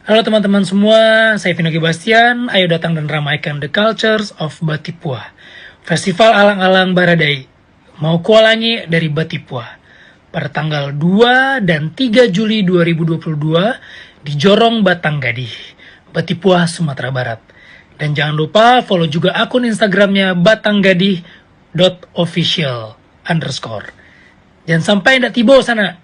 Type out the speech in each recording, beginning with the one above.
Halo teman-teman semua, saya Vino Bastian. Ayo datang dan ramaikan The Cultures of Batipua, Festival Alang-Alang Baradai, mau kualangi dari Batipua, pada tanggal 2 dan 3 Juli 2022 di Jorong Batanggadih, Batipua, Sumatera Barat. Dan jangan lupa follow juga akun Instagramnya batanggadih.official_. Jangan sampai ndak tiba sana.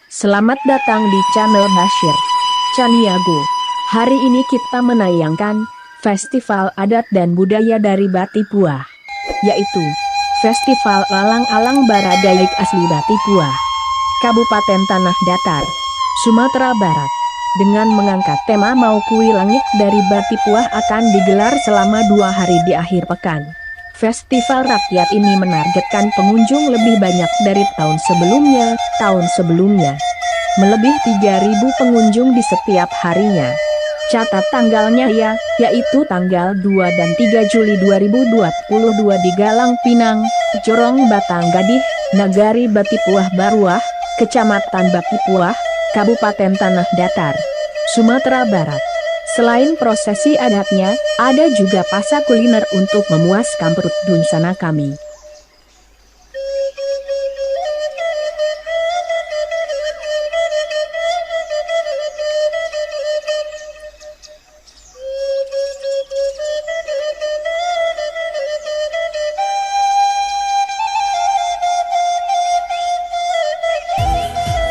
Selamat datang di channel Bashir Caniago. Hari ini kita menayangkan Festival Adat dan Budaya dari Batipua, yaitu Festival Alang-Alang Baradai asli Batipua, Kabupaten Tanah Datar, Sumatera Barat. Dengan mengangkat tema Mau Kui Langit dari Batipua akan digelar selama 2 hari di akhir pekan. Festival rakyat ini menargetkan pengunjung lebih banyak dari tahun sebelumnya. Melebihi 3.000 pengunjung di setiap harinya. Catat tanggalnya yaitu tanggal 2 dan 3 Juli 2022 di Galang Pinang, Jorong Batanggadih, Nagari Batipua Baruah, Kecamatan Batipua, Kabupaten Tanah Datar, Sumatera Barat. Selain prosesi adatnya, ada juga pasar kuliner untuk memuaskan perut dunsana kami.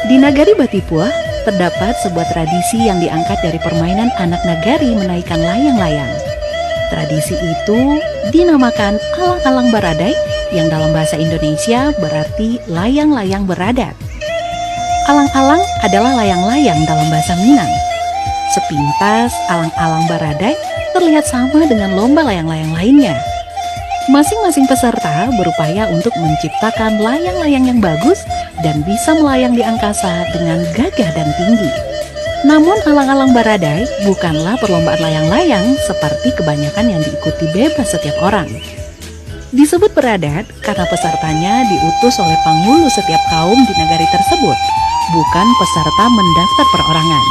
Di Nagari Batipua, terdapat sebuah tradisi yang diangkat dari permainan anak nagari menaikkan layang-layang. Tradisi itu dinamakan Alang-Alang Baradai, yang dalam bahasa Indonesia berarti layang-layang beradat. Alang-alang adalah layang-layang dalam bahasa Minang. Sepintas, Alang-Alang Baradai terlihat sama dengan lomba layang-layang lainnya. Masing-masing peserta berupaya untuk menciptakan layang-layang yang bagus dan bisa melayang di angkasa dengan gagah dan tinggi. Namun Alang-Alang Baradai bukanlah perlombaan layang-layang seperti kebanyakan yang diikuti bebas setiap orang. Disebut beradat karena pesertanya diutus oleh penghulu setiap kaum di negari tersebut, bukan peserta mendaftar perorangan.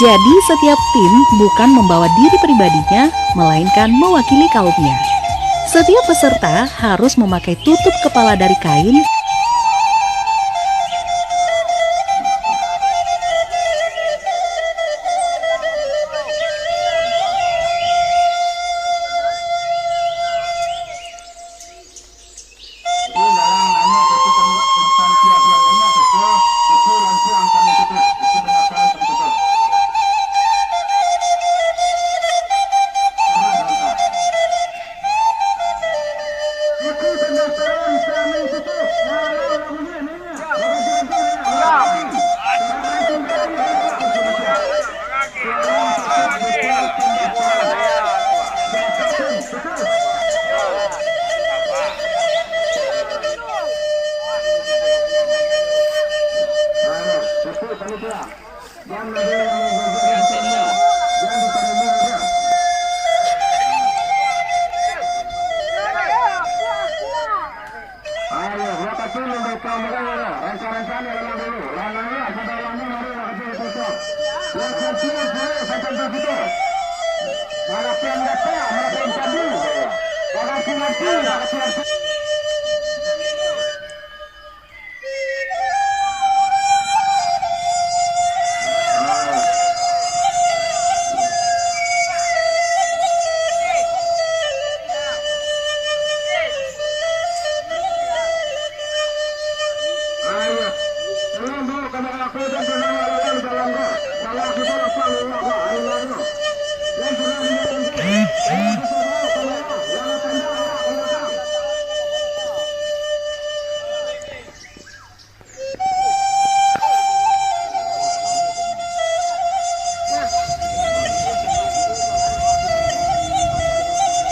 Jadi setiap tim bukan membawa diri pribadinya, melainkan mewakili kaumnya. Setiap peserta harus memakai tutup kepala dari kain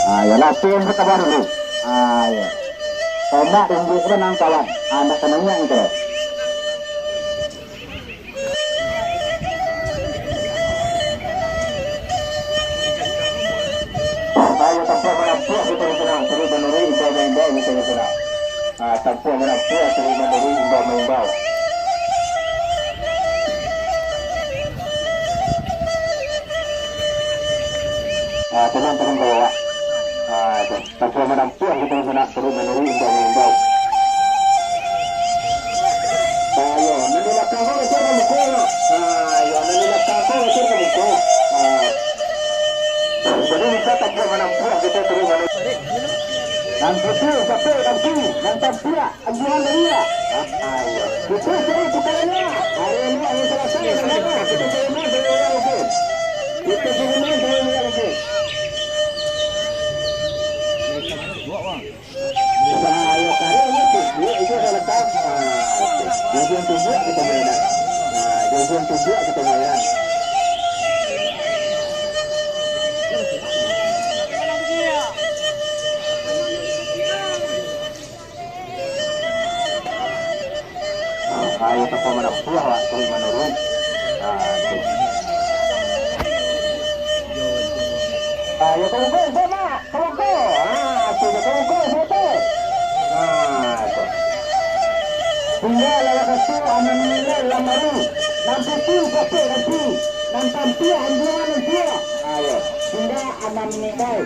Ya latihan kita baru dulu. Ya. Tembak tunjuk renang kawan. Anda kenanya itu. Ayo tempat menampuk kita senang. Terus menurut imbau-imbau kita senang. Tempat menampuk terus menurut imbau-imbau. Tenang bawa. Tempat menampuk kita senang. Terus menurut imbau-imbau. Ayo, menilakkan kau itu kamu kau. Ayo, menilakkan kau itu kamu kau. Jadi kita tempat menampuk kita terus menurut. Nanti nanti ajuan dia. Ayo, itu bukannya. Hari ini yang selesai. Kita terima dengan lagi. Kita terima dengan lagi. Saya kali ini itu adalah Jajan tujuh kita mainan. Jajan tujuh kita mainan. Ayo toko menampuk lah, terus menurun. Ayo tunggu sama, tunggu. Sudah tunggu sudah. Tinggal lewat satu aman menilai lamaru. Nanti tu kafe nanti. Nanti anjuran nanti. Ayo, tinggal aman menilai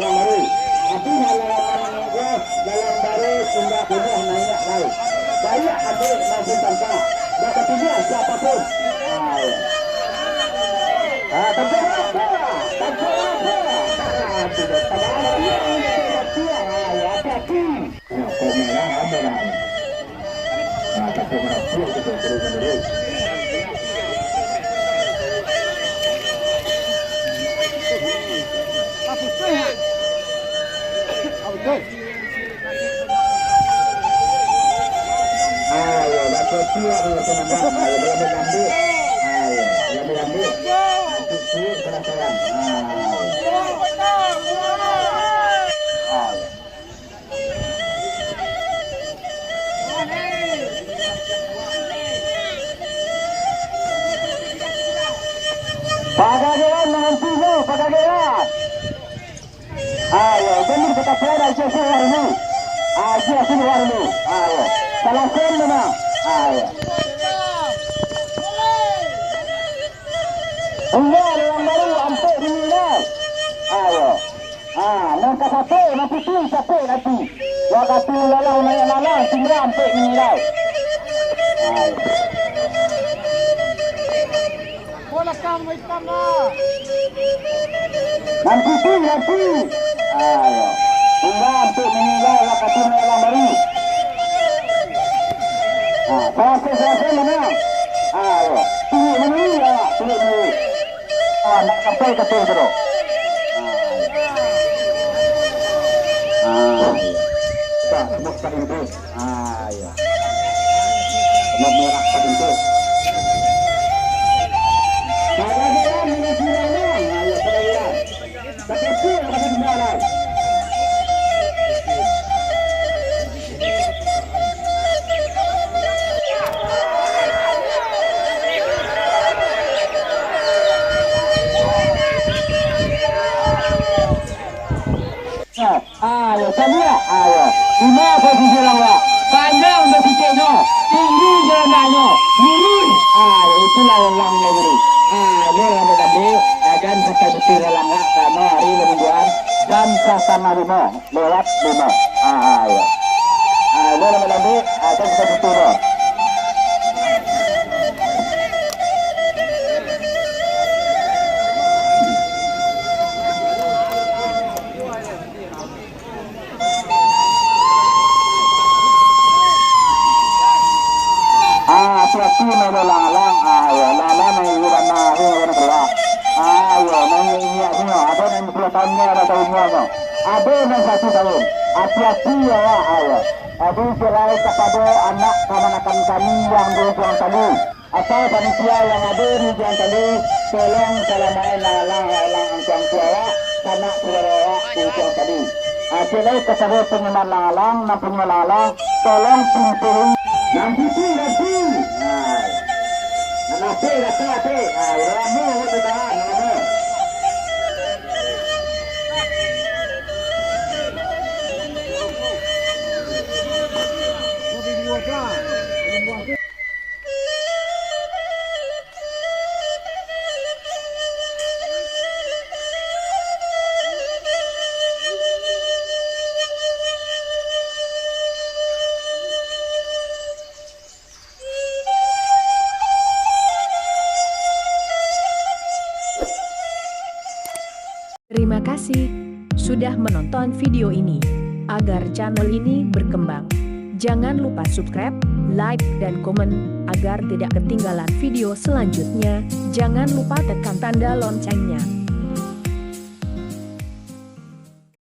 lamaru. Tapi kalau aman menilai dalam baru tinggal punya nanya baik. Saya ada masih tanpa. Dapat punya siapapun. Ayo. Tanpa apa? Tanpa apa? Sudah tahu dia. Ayo, apa-apa. Kau merah ada lah. Tapi menampuk kita terus menerus. Ayo, dapat siap teman-teman. Ayo, boleh ambil. Ayo, boleh ambil. Nanti siap penasaran. Ayo. Pagageran menghentimu, pagageran. Ayo, demi kita pera Asia hari ini. Asia sini hari ini. Ayo, selesai mana? Ayo. Enggak, yang baru sampai dinilai. Ayo. Nangka satu, nanti tu satu nanti. Waktu lalang, tinggal sampai dinilai. Ayo. Nanti. Ayo. Tinggal untuk menilai waktu yang baru. Selesai mana? Ayo. Tunggu. Nak sampai ke tu terus. Ayo. Tak, semua kat itu. Ayo. Semua merah kat itu. Pagageran dengan silangan. Ayo, pagageran. Tapi tu yang akan dimulai. Ayo, Samia. Ayo. Lima posisi langgar. Panjang bersikapnya. Tinggi jalanannya. Lurus. Ayo, itulah yang langgar beri. Ini yang tadi akan sampai betul langgar karena hari mingguan jam 5 lewat 5. Ayo. Ayo, yang tadi akan sampai betul. Siapa menolong ayo, lala mengiran nahu orang keluar. Ayo, mengiyak semua. Ada yang 10 tahunnya, ada tahunnya. Ada yang 1 tahun. Hati-hati ya, ayo. Jadi selain kepada anak kawan-kawan kami yang berjuang tadi, atau panitia yang ada di juang tadi, tolong selama lalang orang tua, anak saudara Itu tadi. Sila kasih pengenalan, na pengenalan, tolong pimpin. Nanti. Nanti. Ramu itu dah. Terima kasih sudah menonton video ini. Agar channel ini berkembang, jangan lupa subscribe, like, dan komen agar tidak ketinggalan video selanjutnya. Jangan lupa tekan tanda loncengnya.